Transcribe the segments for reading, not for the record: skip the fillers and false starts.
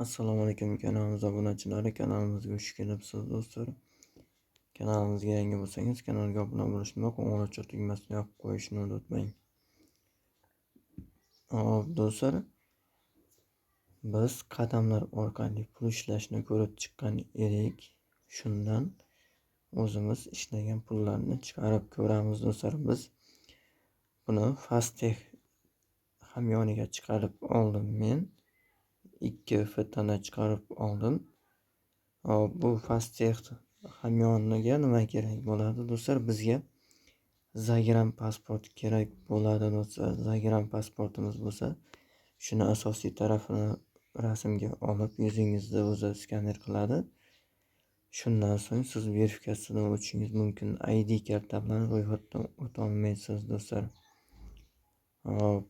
Assalomu alaykum kanalimiz obunachilari, kanalimizga xush kelibsiz do'stlar. Kanalimizga yangi bo'lsangiz, kanalga obuna bo'lishni va qo'ng'iroqcha tugmasini yoqib qo'yishni unutmang. Hop do'stlar, biz qadamlar orqali pul ishlashni ko'rib chiqqan edik. Shundan o'zimiz ishlagan pullarni chiqarib ko'ramiz do'stlar. Biz buni Fastech hamyoniga chiqarib oldim men. 2 fetana chiqarib oldim. Bu Fastech hamyoniga nima kerak bo'ladi do'stlar? Bizga Zagram pasport kerak bo'ladi do'stlar. Zagram pasportimiz bo'lsa, shuni asosiy tarafini rasmga olib, yuzingizni o'zi skaner qiladi. Shundan so'ng siz verifikatsiyadan o'tishingiz mumkin. ID karta bilan ro'yxatdan o'ta olmaysiz do'stlar. Hop,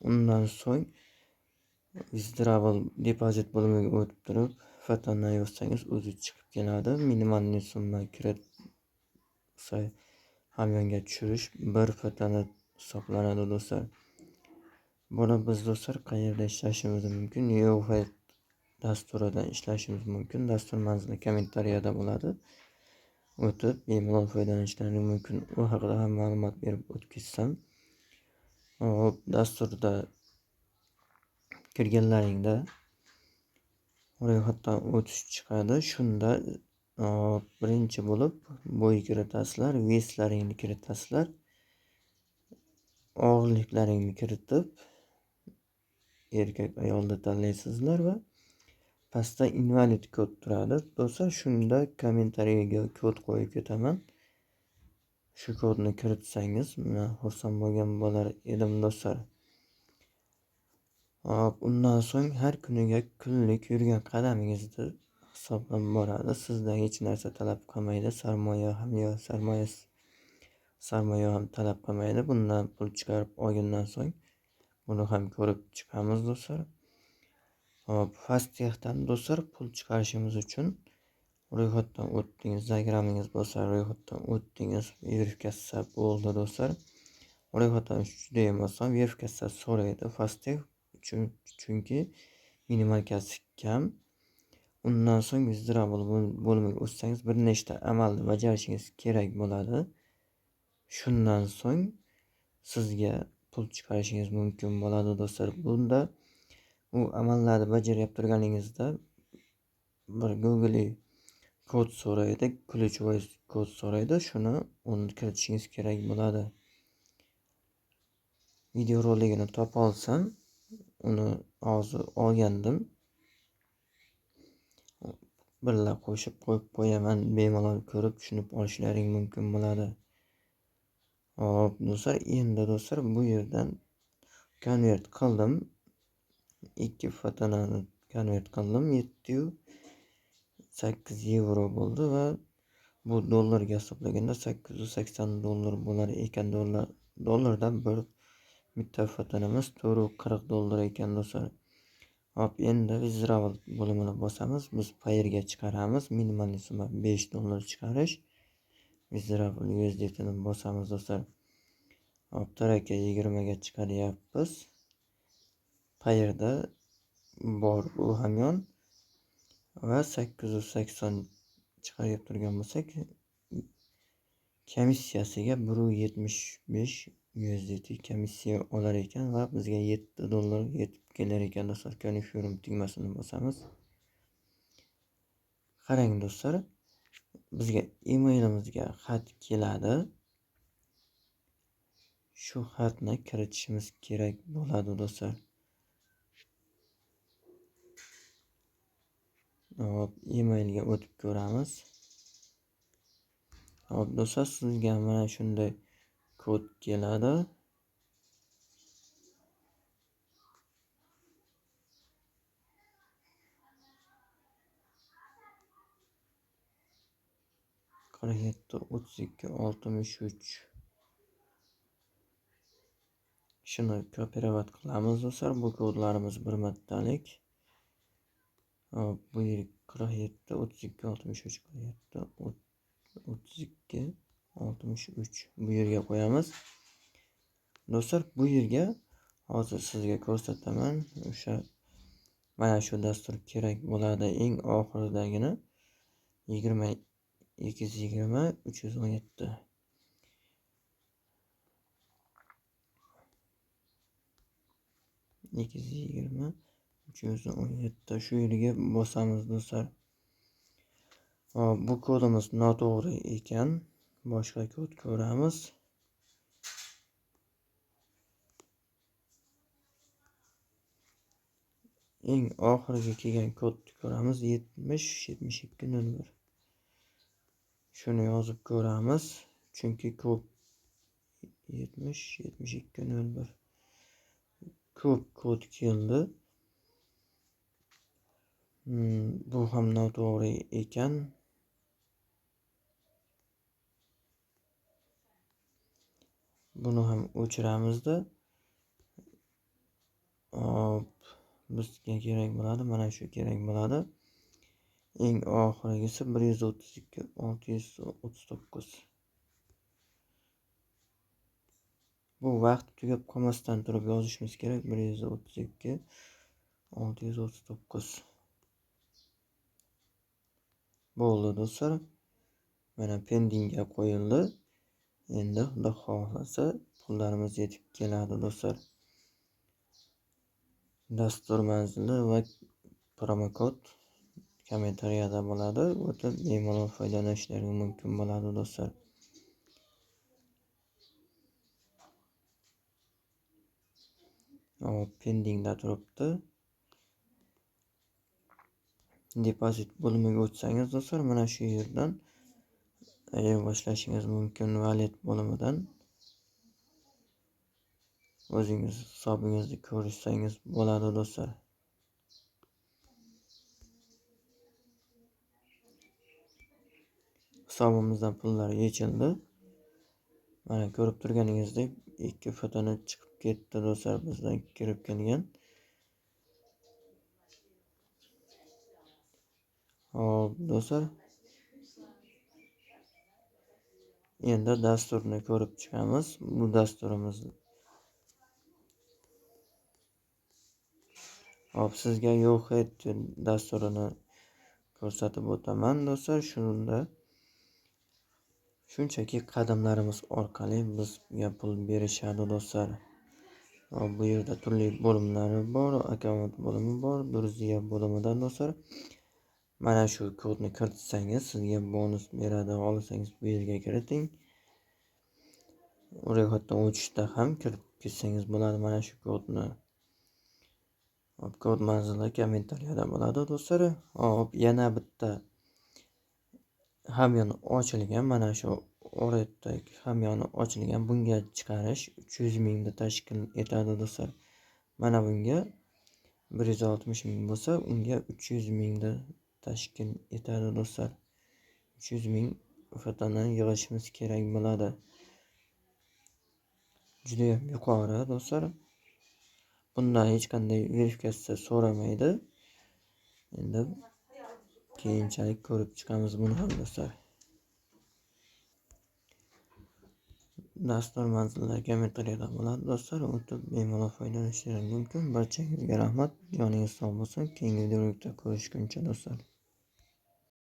undan so'ng withdrawal depozit bo'limiga o'tib turib, fatana yozsangiz o'zi chiqib keladi. Minimal summa kiritsa hamyonga tushirish 1 fatana hisoblanadi do'stlar. Buni biz do'stlar qayerda ishlashimiz mumkin? Neofit dasturidan ishlashimiz mumkin. Dastur manzili kommentariyada bo'ladi. O'tib bemalol foydalanishlaringiz mumkin. U haqida ham ma'lumot berib o'tib ketsam. Hop, dasturda kirganlaringda ro'yxatdan o'tish chiqadi. Shunda birinchi bo'lib bo'y kiritasizlar, veslaringni kiritasizlar. Og'irliklaringni kiritib erkak ayolni tanlaysizlar va pastda invalid kod turadi. Do'stlar, shunda kommentariyaga kod qo'yib ketaman. Shu kodni kiritsangiz, men xursand bo'lgan bo'lar edim do'stlar. Undan so'ng har kuniga kunlik yurgan qadamingizni hisoblab boradi. Sizdan hech narsa talab qilmaydi. Sarmoya ham talab qilmaydi. Bundan pul chiqarib olgandan so'ng buni ham ko'rib chiqamiz do'stlar. Fastechdan do'stlar pul chiqarishimiz uchun ro'yxatdan o'tdingiz, Zagramingiz bo'lsa ro'yxatdan o'tdingiz, verifikatsiya bo'ldi do'stlar. Ro'yxatdan juda ham oson, verifikatsiya so'raydi Fastech chunki minimalkasi kam. Undan so'ng withdrawal bo'limiga o'tsangiz bir nechta amalni bajarishingiz kerak bo'ladi. Shundan so'ng sizga pul chiqarishingiz mumkin bo'ladi do'stlar. Bunda u amallarni bajarib turganingizda bir Google kod so'raydi, ключевой kod so'raydi. Uni kiritishingiz kerak bo'ladi. Video roligini topa olsam, uni hozir olgandim. Birla qo'shib qo'yib qo'yaman. Bemalol ko'rib tushunib olishlaring mumkin bo'ladi. Hop do'stlar, endi do'stlar bu yerdan konvert qildim. 2 fatanani konvert qildim. 708 yevro bo'ldi va bu dollarga hisoblaganda 880 dollar bo'lar ekan. Dollardan bir bitta fatanamiz 440 dollar ekan do'stlar. Hop, endi withdrawal bo'limini bosamiz. Biz payerga chiqaramiz. Minimal summa 5 dollar chiqarish. Withdrawal USDT'ni bosamiz do'stlar. Hop, taraka 20 ga chiqaryapmiz. Payerda bor bu hamyon va 880 chiqarib turgan bo'lsak, komissiyasiga 1.75 USDT komissiya olar ekan va bizga 7 dollar yetib kelar ekan do'stlar. Confirm tugmasini bosamiz. Qarang do'stlar, bizga emailimizga xat keladi. Shu xatni kiritishimiz kerak bo'ladi do'stlar. Hop, emailga o'tib ko'ramiz. Hop do'stlar, sizga mana shunday kod keladi. Qirq 3263. Shuni kopirovat qilamiz do'stlar. Bu kodlarimiz bir martalik. Bu yer 47 32 63 47 32 63 bu yerga qo'yamiz. Do'stlar, bu yerga hozir sizga ko'rsataman. O'sha Mana shu dastur kerak bo'ladi. Eng oxiridagini 20 220 317. 220 317 shu yerga bosamiz do'stlar. Hop, bu kodimiz noto'g'ri ekan. Boshqa kod ko'ramiz. Eng oxiriga kelgan kodni ko'ramiz 70 72 01. Shuni yozib ko'ramiz, chunki ko'p 70 72 01 ko'p kod keldi. Bu ham noto'g'ri ekan. Buni ham o'chiramizda. Hop, bizga kerak bo'ladi, mana shu kerak bo'ladi. Eng oxirgisi 132 639. Bu vaqt tugab qolmasdan turib yozishimiz kerak. 132 639. Bo'ldi do'stlar. Mana pendingga qo'yildi. Endi xudo xohlasa pullarimiz yetib keladi do'stlar. Dastur manzili va promokod kommentariyada bo'ladi. O'tib bemalol foydalanishlaringiz mumkin bo'ladi do'stlar. Pendingda turibdi. Depozit bo'limiga o'tsangiz do'stlar, mana shu yerdan boshlashingiz mumkin. Valet bo'limidan o'zingiz hisobingizni ko'rsangiz bo'ladi do'stlar. Hisobimizdan pullar yechildi. Mana ko'rib turganingizdek ikki fotoni chiqib ketdi do'stlar, bizdan kirib kelgan. Hop do'stlar. Endi dasturni ko'rib chiqamiz. Bu dasturimiz. Hop, sizga yo'qet dasturini ko'rsatib o'taman do'stlar. Shunda shunchaki qadamlarimiz orqali bizga pul berishadi do'stlar. Bu yerda turli bo'limlari bor, akkaunt bo'limi bor, durziya bo'limidan do'stlar. Mana shu kodni kiritsangiz sizga bonus beradi. Olsangiz bu yerga kiriting. Ro'yxatdan o'tishda ham kirib ketsangiz bo'ladi mana shu kodni. Hop, kod manzili kommentariyada bo'ladi do'stlar. Hop, yana bitta hamyoni ochilgan, mana shu o'rtadagi hamyoni ochilgan. Bunga chiqarish 300 mingni tashkil etadi do'stlar. Mana bunga 160 ming bo'lsa, unga 300 mingni tashkil etadi do'stlar. 300 ming fotoni yig'ishimiz kerak bo'ladi. Juda ham yuqori do'stlar. Bundan hech qanday verifikatsiya so'ramaydi. Endi keyinchalik ko'rib chiqamiz buni ham do'stlar. Dastur manzilida kommentariyada bo'ladi do'stlar. O'tib bemalol foydalanishlaringiz mumkin. Barchangizga rahmat. Yoningiz sog' bo'lsin. Keyingi videoda ko'rishguncha do'stlar.